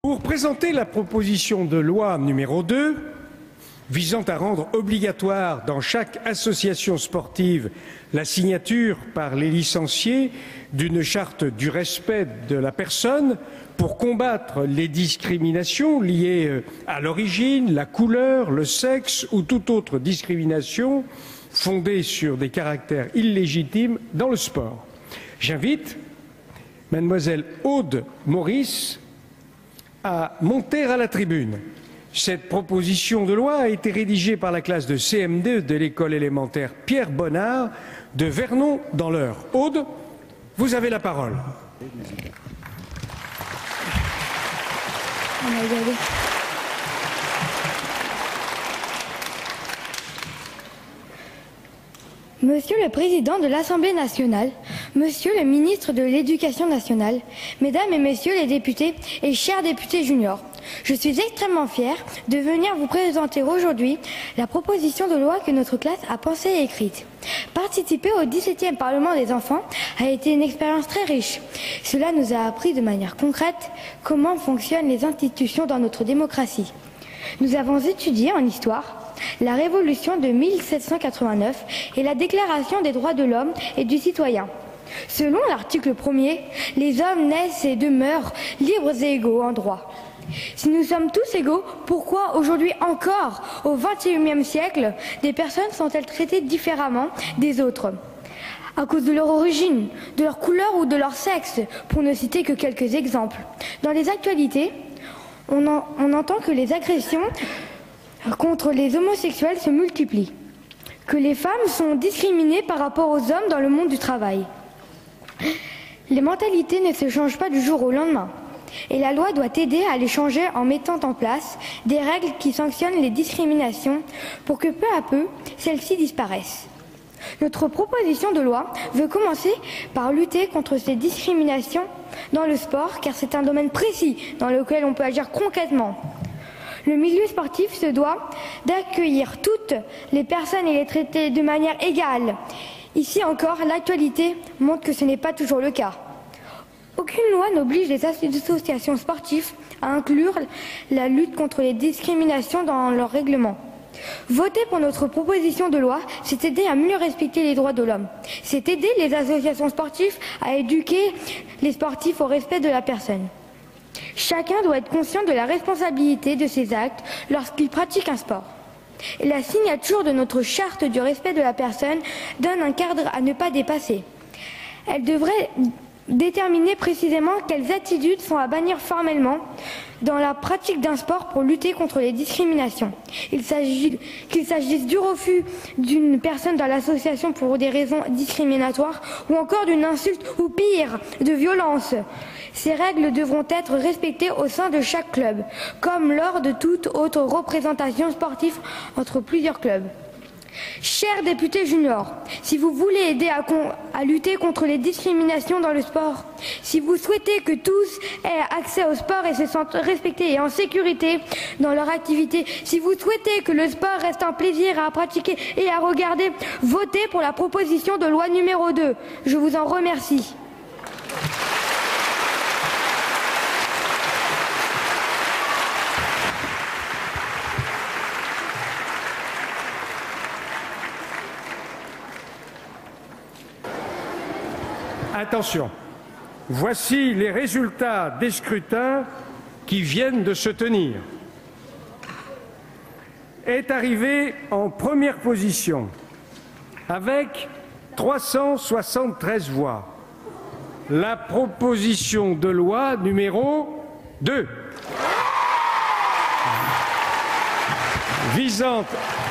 Pour présenter la proposition de loi numéro 2, visant à rendre obligatoire dans chaque association sportive la signature par les licenciés d'une charte du respect de la personne pour combattre les discriminations liées à l'origine, la couleur, le sexe ou toute autre discrimination fondée sur des caractères illégitimes dans le sport. J'invite mademoiselle Aude Maurice à monter à la tribune. Cette proposition de loi a été rédigée par la classe de CM2 de l'école élémentaire Pierre Bonnard de Vernon dans l'Eure. Aude, vous avez la parole. Monsieur le Président de l'Assemblée nationale, Monsieur le ministre de l'Éducation nationale, Mesdames et Messieurs les députés et chers députés juniors, je suis extrêmement fière de venir vous présenter aujourd'hui la proposition de loi que notre classe a pensée et écrite. Participer au 17e Parlement des enfants a été une expérience très riche. Cela nous a appris de manière concrète comment fonctionnent les institutions dans notre démocratie. Nous avons étudié en histoire la Révolution de 1789 et la Déclaration des droits de l'homme et du citoyen. Selon l'article 1er, les hommes naissent et demeurent libres et égaux en droit. Si nous sommes tous égaux, pourquoi aujourd'hui encore, au XXIe siècle, des personnes sont-elles traitées différemment des autres ? À cause de leur origine, de leur couleur ou de leur sexe, pour ne citer que quelques exemples. Dans les actualités, on entend que les agressions contre les homosexuels se multiplient, que les femmes sont discriminées par rapport aux hommes dans le monde du travail. Les mentalités ne se changent pas du jour au lendemain. Et la loi doit aider à les changer en mettant en place des règles qui sanctionnent les discriminations pour que peu à peu, celles-ci disparaissent. Notre proposition de loi veut commencer par lutter contre ces discriminations dans le sport, car c'est un domaine précis dans lequel on peut agir concrètement. Le milieu sportif se doit d'accueillir toutes les personnes et les traiter de manière égale. Ici encore, l'actualité montre que ce n'est pas toujours le cas. Aucune loi n'oblige les associations sportives à inclure la lutte contre les discriminations dans leur règlement. Voter pour notre proposition de loi, c'est aider à mieux respecter les droits de l'homme. C'est aider les associations sportives à éduquer les sportifs au respect de la personne. Chacun doit être conscient de la responsabilité de ses actes lorsqu'il pratique un sport. Et la signature de notre charte du respect de la personne donne un cadre à ne pas dépasser. Elle devrait déterminer précisément quelles attitudes sont à bannir formellement dans la pratique d'un sport pour lutter contre les discriminations. Qu'il s'agisse du refus d'une personne dans l'association pour des raisons discriminatoires ou encore d'une insulte ou pire, de violence. Ces règles devront être respectées au sein de chaque club, comme lors de toute autre représentation sportive entre plusieurs clubs. Chers députés juniors, si vous voulez aider à lutter contre les discriminations dans le sport, si vous souhaitez que tous aient accès au sport et se sentent respectés et en sécurité dans leur activité, si vous souhaitez que le sport reste un plaisir à pratiquer et à regarder, votez pour la proposition de loi numéro 2. Je vous en remercie. Attention, voici les résultats des scrutins qui viennent de se tenir. Est arrivé en première position avec 373 voix la proposition de loi numéro 2 visant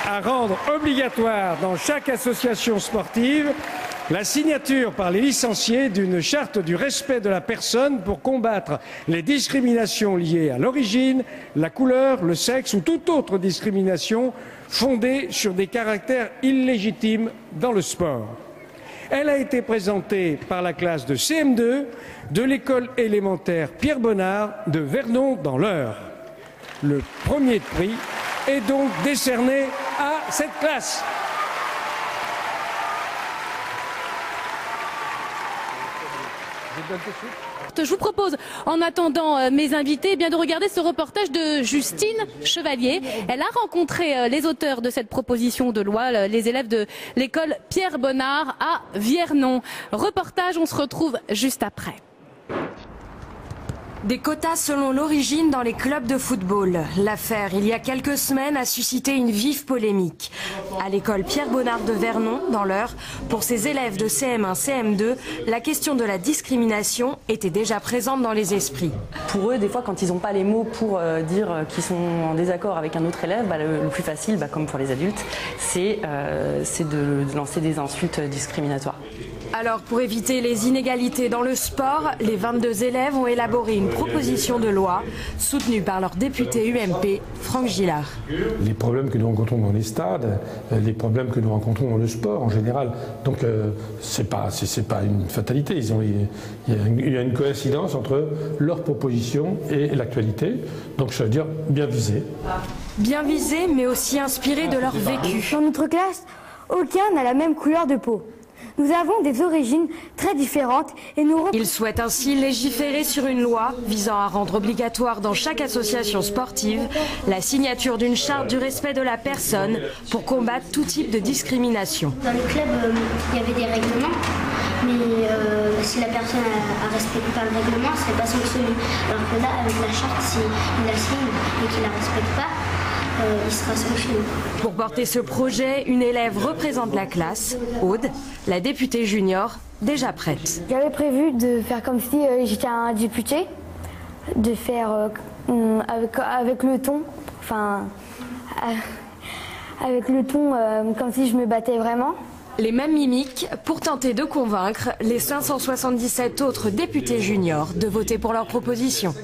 à rendre obligatoire dans chaque association sportive la signature par les licenciés d'une charte du respect de la personne pour combattre les discriminations liées à l'origine, la couleur, le sexe ou toute autre discrimination fondée sur des caractères illégitimes dans le sport. Elle a été présentée par la classe de CM2 de l'école élémentaire Pierre Bonnard de Vernon dans l'Eure. Le premier prix est donc décerné à cette classe. Je donne tout de suite. forte. Je vous propose, en attendant mes invités, de regarder ce reportage de Justine Chevalier. Elle a rencontré les auteurs de cette proposition de loi, les élèves de l'école Pierre Bonnard à Viernon. Reportage, on se retrouve juste après. Des quotas selon l'origine dans les clubs de football. L'affaire, il y a quelques semaines, a suscité une vive polémique. À l'école Pierre Bonnard de Vernon, dans l'Eure, pour ses élèves de CM1, CM2, la question de la discrimination était déjà présente dans les esprits. Pour eux, des fois, quand ils n'ont pas les mots pour dire qu'ils sont en désaccord avec un autre élève, le plus facile, comme pour les adultes, c'est de lancer des insultes discriminatoires. Alors, pour éviter les inégalités dans le sport, les 22 élèves ont élaboré une proposition de loi soutenue par leur député UMP, Franck Gillard. Les problèmes que nous rencontrons dans les stades, les problèmes que nous rencontrons dans le sport en général, donc c'est pas une fatalité. Il y a une coïncidence entre leur proposition et l'actualité, donc ça veut dire bien visé. Bien visé, mais aussi inspiré de leur vécu. Dans notre classe, aucun n'a la même couleur de peau. Nous avons des origines très différentes et nous... Il souhaite ainsi légiférer sur une loi visant à rendre obligatoire dans chaque association sportive la signature d'une charte du respect de la personne pour combattre tout type de discrimination. Dans les clubs, il y avait des règlements, mais si la personne ne respecte pas le règlement, elle ne serait pas sanctionnée. Alors que là, avec la charte, s'il la signe et qu'il ne la respecte pas, il sera sanctionné. Pour porter ce projet, une élève représente la classe, Aude, la députée junior, déjà prête. J'avais prévu de faire comme si j'étais un député, de faire avec le ton, comme si je me battais vraiment. Les mêmes mimiques pour tenter de convaincre les 577 autres députés juniors de voter pour leur proposition.